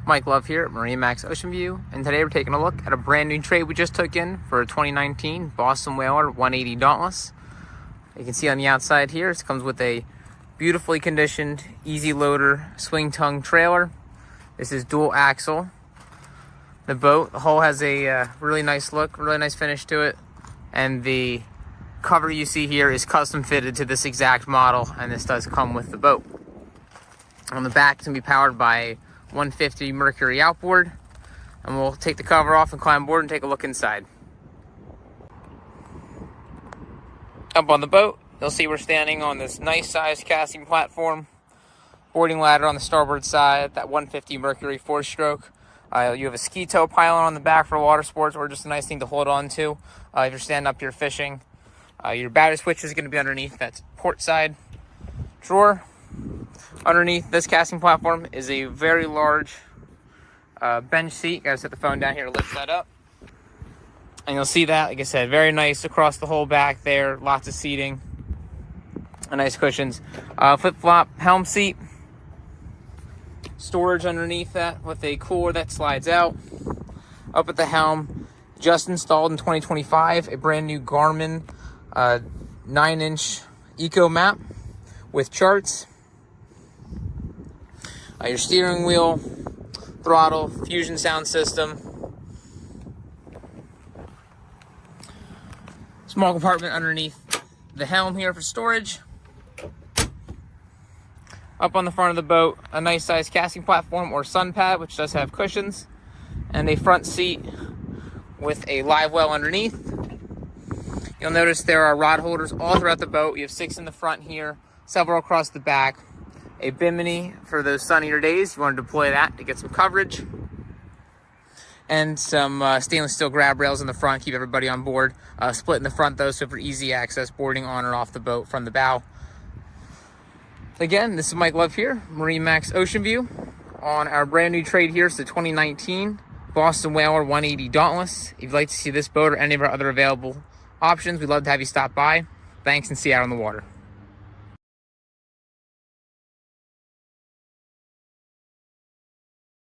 Mike Love here at MarineMax Ocean View, and today we're taking a look at a brand new trade we just took in for a 2019 Boston Whaler 180 Dauntless. You can see on the outside here, it comes with a beautifully conditioned easy loader swing tongue trailer. This is dual axle. The hull has a really nice look, really nice finish to it, and the cover you see here is custom fitted to this exact model, and this does come with the boat. On the back, it's going to be powered by a 150 Mercury outboard, and we'll take the cover off and climb board and take a look inside. Up on the boat, you'll see we're standing on this nice sized casting platform, boarding ladder on the starboard side, that 150 Mercury 4-stroke. You have a ski tow pylon on the back for water sports, or just a nice thing to hold on to if you're standing up here fishing. Your battery switch is going to be underneath that port side drawer. Underneath this casting platform is a very large bench seat. Gotta set the phone down here to lift that up. And you'll see that, like I said, very nice across the whole back there. Lots of seating and nice cushions. Flip-flop helm seat. Storage underneath that with a cooler that slides out. Up at the helm, just installed in 2025, a brand new Garmin 9-inch Eco map with charts. Your steering wheel, throttle, fusion sound system. Small compartment underneath the helm here for storage. Up on the front of the boat, a nice sized casting platform or sun pad, which does have cushions, and a front seat with a live well underneath. You'll notice there are rod holders all throughout the boat. You have 6 in the front here, several across the back. A bimini for those sunnier days. You want to deploy that to get some coverage. And some stainless steel grab rails in the front, keep everybody on board. Split in the front though, so for easy access boarding on or off the boat from the bow. Again, this is Mike Love here, MarineMax Ocean View, on our brand new trade here. It's the 2019 Boston Whaler 180 Dauntless. If you'd like to see this boat or any of our other available options, we'd love to have you stop by. Thanks, and see you out on the water.